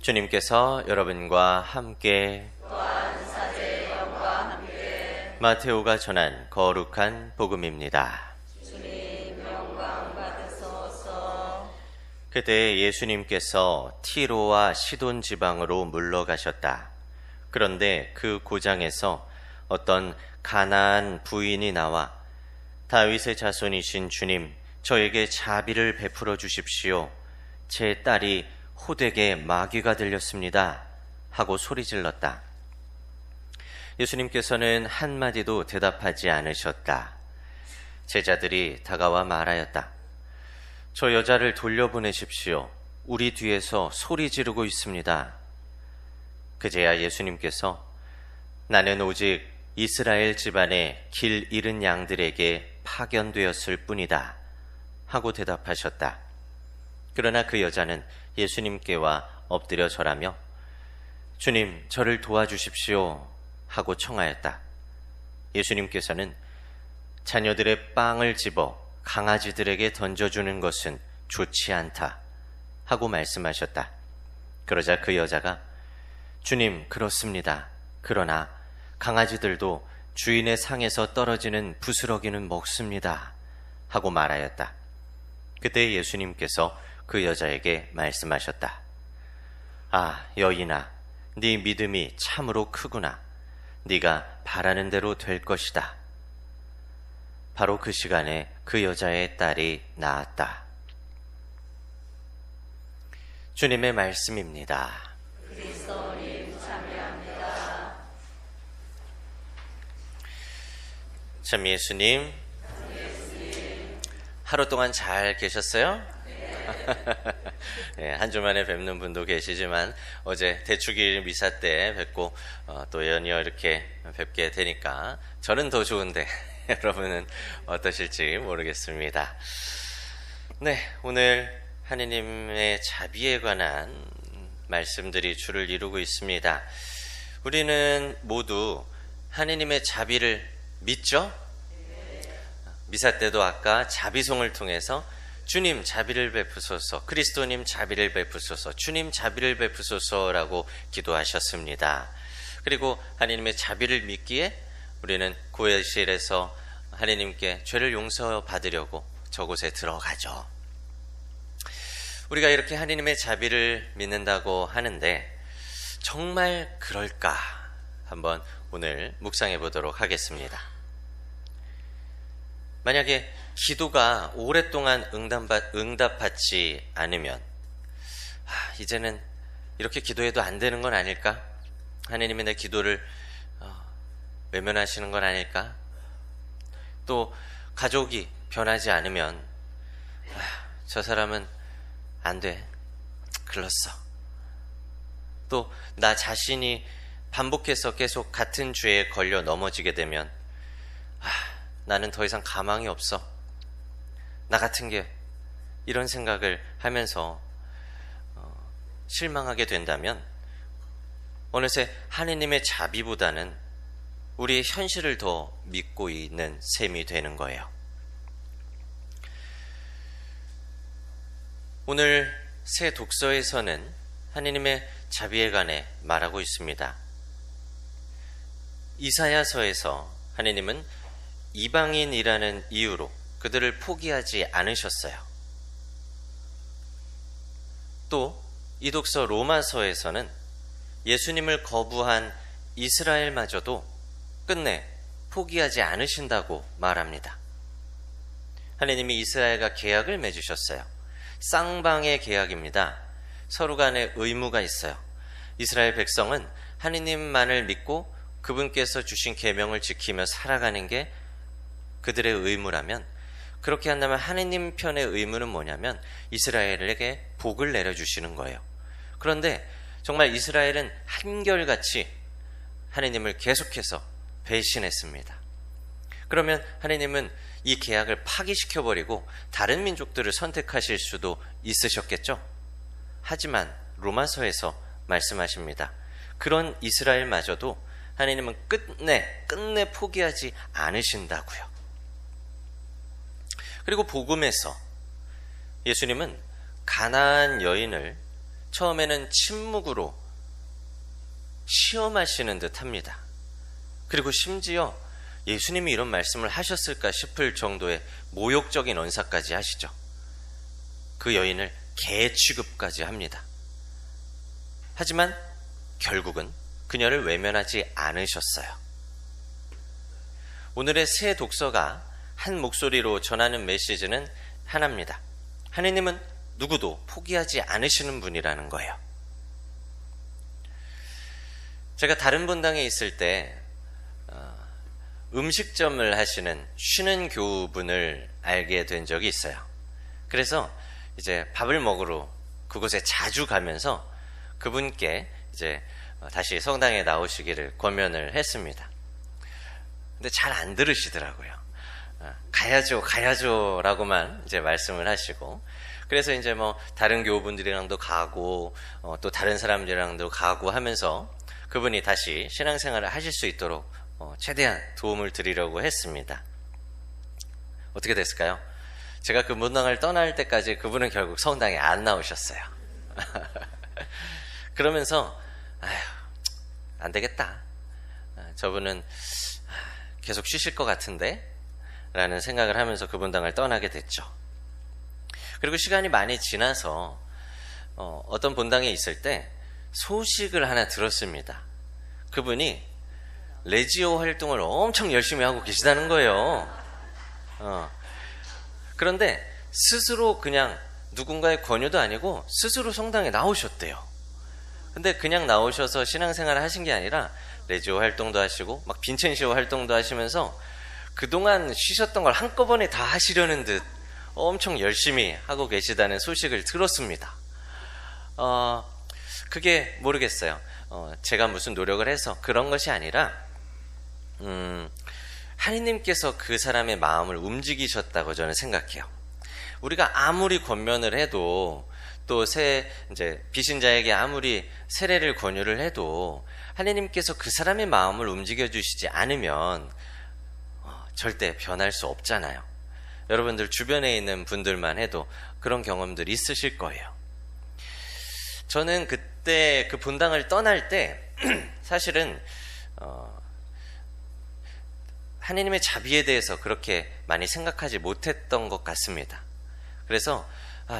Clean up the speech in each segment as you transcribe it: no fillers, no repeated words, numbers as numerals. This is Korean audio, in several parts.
주님께서 여러분과 함께 또한 사제의 영과 함께 마테오가 전한 거룩한 복음입니다. 주님 영광 받으소서. 그때 예수님께서 티로와 시돈 지방으로 물러가셨다. 그런데 그 고장에서 어떤 가나안 부인이 나와 다윗의 자손이신 주님, 저에게 자비를 베풀어 주십시오. 제 딸이 호되게 마귀가 들렸습니다. 하고 소리질렀다. 예수님께서는 한마디도 대답하지 않으셨다. 제자들이 다가와 말하였다. 저 여자를 돌려보내십시오. 우리 뒤에서 소리 지르고 있습니다. 그제야 예수님께서 나는 오직 이스라엘 집안의 길 잃은 양들에게 파견되었을 뿐이다. 하고 대답하셨다. 그러나 그 여자는 예수님께와 엎드려 절하며 주님, 저를 도와주십시오. 하고 청하였다. 예수님께서는 자녀들의 빵을 집어 강아지들에게 던져주는 것은 좋지 않다. 하고 말씀하셨다. 그러자 그 여자가 주님, 그렇습니다. 그러나 강아지들도 주인의 상에서 떨어지는 부스러기는 먹습니다. 하고 말하였다. 그때 예수님께서 그 여자에게 말씀하셨다. 아, 여인아, 네 믿음이 참으로 크구나. 네가 바라는 대로 될 것이다. 바로 그 시간에 그 여자의 딸이 나았다. 주님의 말씀입니다. 그리스도님 참여합니다. 참 예수님, 하루 동안 잘 계셨어요? 네, 한 주 만에 뵙는 분도 계시지만 어제 대축일 미사 때 뵙고 또 연이어 이렇게 뵙게 되니까 저는 더 좋은데 여러분은 어떠실지 모르겠습니다. 네, 오늘 하느님의 자비에 관한 말씀들이 주를 이루고 있습니다. 우리는 모두 하느님의 자비를 믿죠? 미사 때도 아까 자비송을 통해서 주님 자비를 베푸소서, 그리스도님 자비를 베푸소서, 주님 자비를 베푸소서라고 기도하셨습니다. 그리고 하나님의 자비를 믿기에 우리는 구회실에서 하나님께 죄를 용서받으려고 저곳에 들어가죠. 우리가 이렇게 하나님의 자비를 믿는다고 하는데 정말 그럴까? 한번 오늘 묵상해 보도록 하겠습니다. 만약에 기도가 오랫동안 응답받지 않으면 이제는 이렇게 기도해도 안 되는 건 아닐까? 하나님이 내 기도를 외면하시는 건 아닐까? 또 가족이 변하지 않으면 저 사람은 안 돼, 글렀어. 또 나 자신이 반복해서 계속 같은 죄에 걸려 넘어지게 되면 나는 더 이상 가망이 없어. 나 같은 게 이런 생각을 하면서 실망하게 된다면 어느새 하느님의 자비보다는 우리의 현실을 더 믿고 있는 셈이 되는 거예요. 오늘 새 독서에서는 하느님의 자비에 관해 말하고 있습니다. 이사야서에서 하느님은 이방인이라는 이유로 그들을 포기하지 않으셨어요. 또 이 독서 로마서에서는 예수님을 거부한 이스라엘마저도 끝내 포기하지 않으신다고 말합니다. 하나님이 이스라엘과 계약을 맺으셨어요. 쌍방의 계약입니다. 서로 간에 의무가 있어요. 이스라엘 백성은 하나님만을 믿고 그분께서 주신 계명을 지키며 살아가는 게 그들의 의무라면, 그렇게 한다면 하느님 편의 의무는 뭐냐면 이스라엘에게 복을 내려주시는 거예요. 그런데 정말 이스라엘은 한결같이 하느님을 계속해서 배신했습니다. 그러면 하느님은 이 계약을 파기시켜버리고 다른 민족들을 선택하실 수도 있으셨겠죠? 하지만 로마서에서 말씀하십니다. 그런 이스라엘마저도 하느님은 끝내 포기하지 않으신다고요. 그리고 복음에서 예수님은 가나안 여인을 처음에는 침묵으로 시험하시는 듯 합니다. 그리고 심지어 예수님이 이런 말씀을 하셨을까 싶을 정도의 모욕적인 언사까지 하시죠. 그 여인을 개 취급까지 합니다. 하지만 결국은 그녀를 외면하지 않으셨어요. 오늘의 새 독서가 한 목소리로 전하는 메시지는 하나입니다. 하느님은 누구도 포기하지 않으시는 분이라는 거예요. 제가 다른 분당에 있을 때 음식점을 하시는 쉬는 교우분을 알게 된 적이 있어요. 그래서 이제 밥을 먹으러 그곳에 자주 가면서 그분께 이제 다시 성당에 나오시기를 권면을 했습니다. 근데 잘 안 들으시더라고요. 가야죠 라고만 이제 말씀을 하시고, 그래서 이제 뭐 다른 교우분들이랑도 가고 또 다른 사람들이랑도 가고 하면서 그분이 다시 신앙생활을 하실 수 있도록 최대한 도움을 드리려고 했습니다. 어떻게 됐을까요? 제가 그 문당을 떠날 때까지 그분은 결국 성당에 안 나오셨어요. 그러면서 안 되겠다. 저분은 계속 쉬실 것 같은데 라는 생각을 하면서 그 문당을 떠나게 됐죠. 그리고 시간이 많이 지나서 어떤 본당에 있을 때 소식을 하나 들었습니다. 그분이 레지오 활동을 엄청 열심히 하고 계시다는 거예요. 그런데 스스로 그냥 누군가의 권유도 아니고 스스로 성당에 나오셨대요. 근데 그냥 나오셔서 신앙생활을 하신 게 아니라 레지오 활동도 하시고 막 빈첸시오 활동도 하시면서 그동안 쉬셨던 걸 한꺼번에 다 하시려는 듯 엄청 열심히 하고 계시다는 소식을 들었습니다. 그게 모르겠어요. 제가 무슨 노력을 해서 그런 것이 아니라 하느님께서 그 사람의 마음을 움직이셨다고 저는 생각해요. 우리가 아무리 권면을 해도 또 이제 비신자에게 아무리 세례를 권유를 해도 하느님께서 그 사람의 마음을 움직여 주시지 않으면 절대 변할 수 없잖아요. 여러분들 주변에 있는 분들만 해도 그런 경험들이 있으실 거예요. 저는 그때 그 본당을 떠날 때 사실은 하느님의 자비에 대해서 그렇게 많이 생각하지 못했던 것 같습니다. 그래서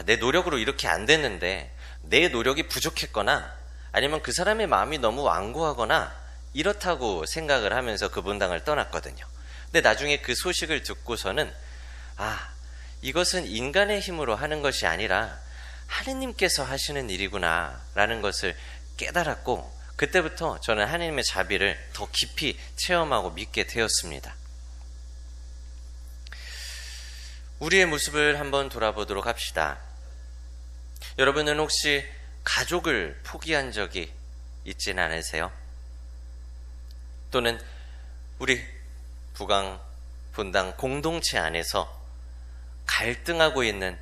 내 노력으로 이렇게 안 됐는데 내 노력이 부족했거나 아니면 그 사람의 마음이 너무 완고하거나 이렇다고 생각을 하면서 그 본당을 떠났거든요. 근데 나중에 그 소식을 듣고서는 이것은 인간의 힘으로 하는 것이 아니라 하느님께서 하시는 일이구나 라는 것을 깨달았고, 그때부터 저는 하느님의 자비를 더 깊이 체험하고 믿게 되었습니다. 우리의 모습을 한번 돌아보도록 합시다. 여러분은 혹시 가족을 포기한 적이 있진 않으세요? 또는 우리 부강 본당 공동체 안에서 갈등하고 있는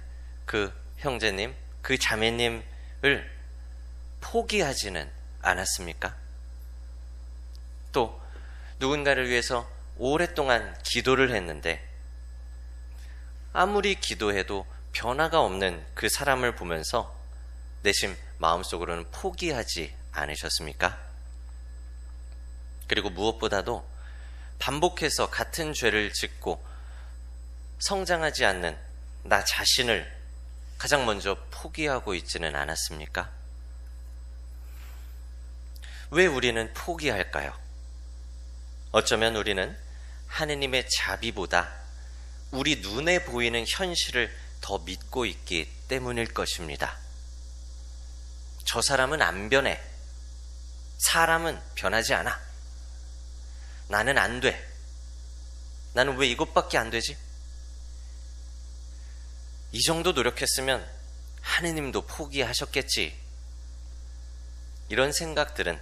그 형제님, 그 자매님을 포기하지는 않았습니까? 또 누군가를 위해서 오랫동안 기도를 했는데 아무리 기도해도 변화가 없는 그 사람을 보면서 내심 마음속으로는 포기하지 않으셨습니까? 그리고 무엇보다도 반복해서 같은 죄를 짓고 성장하지 않는 나 자신을 가장 먼저 포기하고 있지는 않았습니까? 왜 우리는 포기할까요? 어쩌면 우리는 하느님의 자비보다 우리 눈에 보이는 현실을 더 믿고 있기 때문일 것입니다. 저 사람은 안 변해. 사람은 변하지 않아. 나는 안 돼. 나는 왜 이것밖에 안 되지? 이 정도 노력했으면 하느님도 포기하셨겠지. 이런 생각들은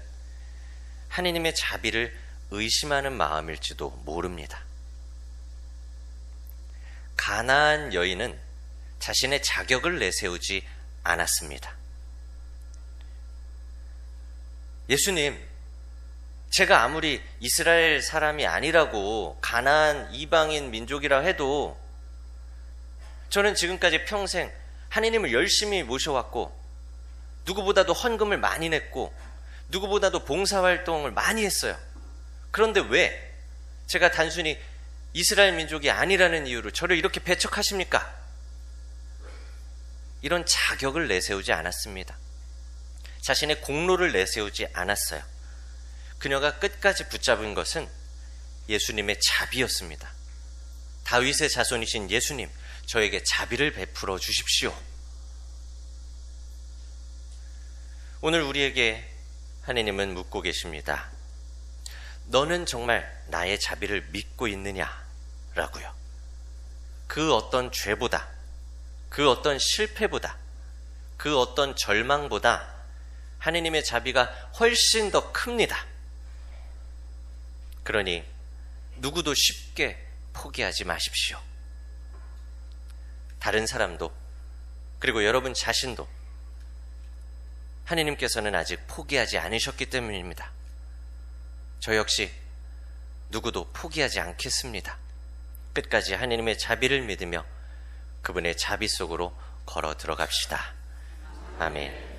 하느님의 자비를 의심하는 마음일지도 모릅니다. 가나안 여인은 자신의 자격을 내세우지 않았습니다. 예수님, 제가 아무리 이스라엘 사람이 아니라고 가나안 이방인 민족이라 해도 저는 지금까지 평생 하느님을 열심히 모셔왔고 누구보다도 헌금을 많이 냈고 누구보다도 봉사활동을 많이 했어요. 그런데 왜 제가 단순히 이스라엘 민족이 아니라는 이유로 저를 이렇게 배척하십니까? 이런 자격을 내세우지 않았습니다. 자신의 공로를 내세우지 않았어요. 그녀가 끝까지 붙잡은 것은 예수님의 자비였습니다. 다윗의 자손이신 예수님, 저에게 자비를 베풀어 주십시오. 오늘 우리에게 하나님은 묻고 계십니다. 너는 정말 나의 자비를 믿고 있느냐? 라고요. 그 어떤 죄보다, 그 어떤 실패보다, 그 어떤 절망보다 하나님의 자비가 훨씬 더 큽니다. 그러니 누구도 쉽게 포기하지 마십시오. 다른 사람도, 그리고 여러분 자신도 하나님께서는 아직 포기하지 않으셨기 때문입니다. 저 역시 누구도 포기하지 않겠습니다. 끝까지 하나님의 자비를 믿으며 그분의 자비 속으로 걸어 들어갑시다. 아멘.